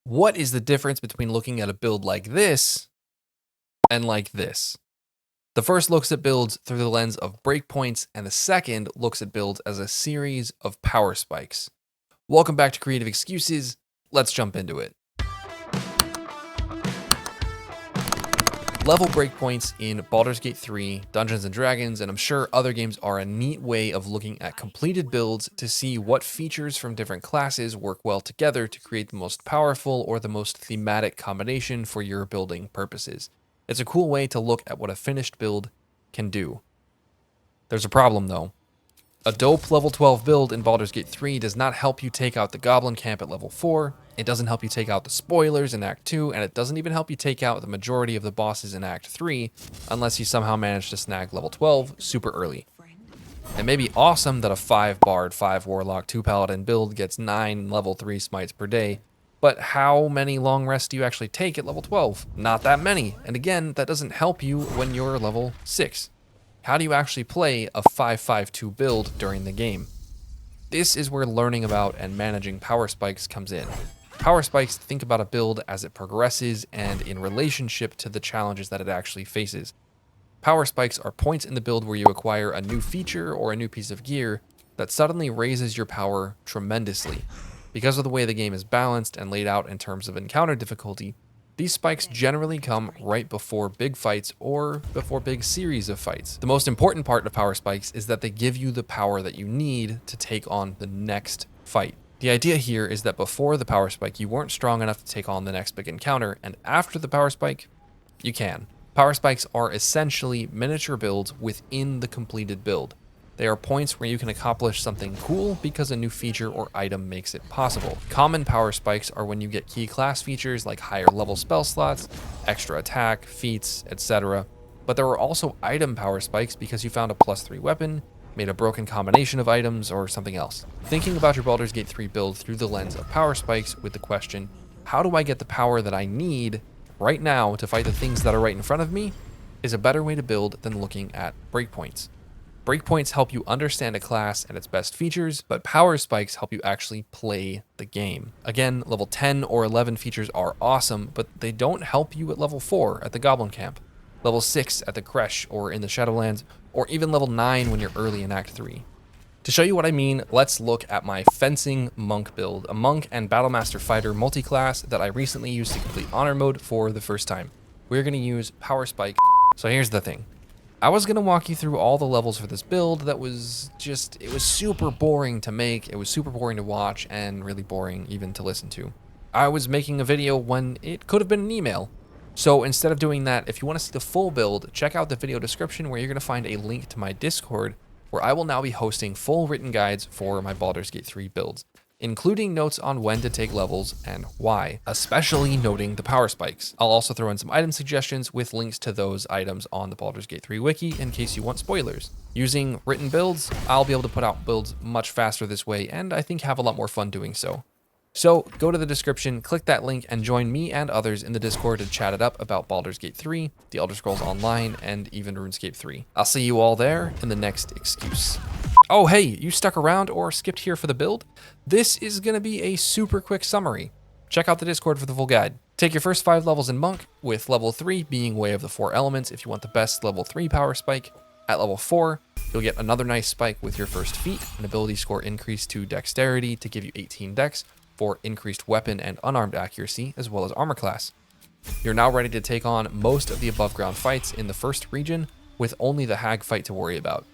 What is the difference between looking at a build like this and like this? The first looks at builds through the lens of breakpoints, and the second looks at builds as a series of power spikes. Welcome back to Creative Excuses. Let's jump into it. Level breakpoints in Baldur's Gate 3, Dungeons & Dragons, and I'm sure other games are a neat way of looking at completed builds to see what features from different classes work well together to create the most powerful or the most thematic combination for your building purposes. It's a cool way to look at what a finished build can do. There's a problem though. A dope level 12 build in Baldur's Gate 3 does not help you take out the goblin camp at level 4, it doesn't help you take out the spoilers in Act 2, and it doesn't even help you take out the majority of the bosses in Act 3, unless you somehow manage to snag level 12 super early. It may be awesome that a 5 bard, 5 warlock, 2 paladin build gets 9 level 3 smites per day, but how many long rests do you actually take at level 12? Not that many, and again, that doesn't help you when you're level 6. How do you actually play a 5-5-2 build during the game? This is where learning about and managing power spikes comes in. Power spikes think about a build as it progresses and in relationship to the challenges that it actually faces. Power spikes are points in the build where you acquire a new feature or a new piece of gear that suddenly raises your power tremendously. Because of the way the game is balanced and laid out in terms of encounter difficulty, these spikes generally come right before big fights or before big series of fights. The most important part of power spikes is that they give you the power that you need to take on the next fight. The idea here is that before the power spike, you weren't strong enough to take on the next big encounter, and after the power spike, you can. Power spikes are essentially miniature builds within the completed build. They are points where you can accomplish something cool because a new feature or item makes it possible. Common power spikes are when you get key class features like higher level spell slots, extra attack, feats, etc. But there are also item power spikes because you found a +3 weapon, made a broken combination of items, or something else. Thinking about your Baldur's Gate 3 build through the lens of power spikes with the question, how do I get the power that I need right now to fight the things that are right in front of me, is a better way to build than looking at breakpoints. Breakpoints help you understand a class and its best features, but power spikes help you actually play the game. Again, level 10 or 11 features are awesome, but they don't help you at level 4 at the Goblin Camp, level 6 at the Creche or in the Shadowlands, or even level 9 when you're early in Act 3. To show you what I mean, let's look at my Fencing Monk build, a Monk and Battlemaster Fighter multi-class that I recently used to complete Honor Mode for the first time. We're going to use Power Spike. So here's the thing. I was going to walk you through all the levels for this build that was just, it was super boring to make, it was super boring to watch, and really boring even to listen to. I was making a video when it could have been an email. So instead of doing that, if you want to see the full build, check out the video description where you're going to find a link to my Discord, where I will now be hosting full written guides for my Baldur's Gate 3 builds, including notes on when to take levels and why, especially noting the power spikes. I'll also throw in some item suggestions with links to those items on the Baldur's Gate 3 wiki in case you want spoilers. Using written builds, I'll be able to put out builds much faster this way, and I think have a lot more fun doing so. So go to the description, click that link, and join me and others in the Discord to chat it up about Baldur's Gate 3, The Elder Scrolls Online, and even RuneScape 3. I'll see you all there in the next excuse. Oh hey, you stuck around or skipped here for the build? This is going to be a super quick summary. Check out the Discord for the full guide. Take your first 5 levels in Monk, with level 3 being Way of the 4 Elements if you want the best level 3 power spike. At level 4, you'll get another nice spike with your first feat, an ability score increase to Dexterity to give you 18 Dex for increased weapon and unarmed accuracy, as well as armor class. You're now ready to take on most of the above ground fights in the first region, with only the Hag fight to worry about.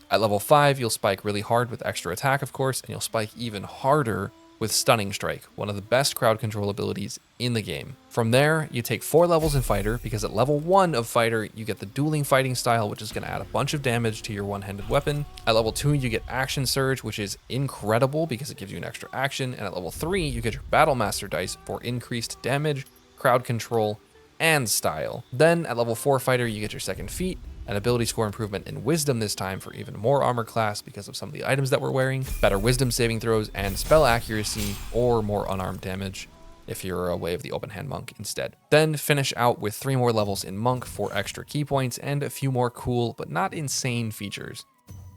At level 5, you'll spike really hard with extra attack, of course, and you'll spike even harder with Stunning Strike, one of the best crowd control abilities in the game. From there, you take 4 levels in Fighter, because at level 1 of Fighter, you get the dueling fighting style, which is going to add a bunch of damage to your one-handed weapon. At level 2, you get Action Surge, which is incredible because it gives you an extra action. And at level 3, you get your Battlemaster dice for increased damage, crowd control, and style. Then at level 4 Fighter, you get your second feat, an ability score improvement in Wisdom this time for even more armor class because of some of the items that we're wearing, better Wisdom saving throws, and spell accuracy or more unarmed damage if you're a Way of the Open Hand Monk instead. Then finish out with 3 more levels in Monk for extra key points and a few more cool but not insane features.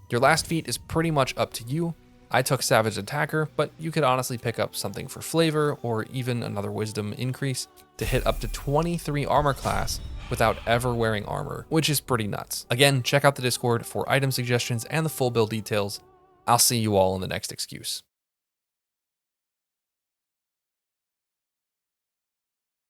Your last feat is pretty much up to you, I took Savage Attacker, but you could honestly pick up something for flavor or even another wisdom increase to hit up to 23 armor class without ever wearing armor, which is pretty nuts. Again, check out the Discord for item suggestions and the full build details. I'll see you all in the next excuse.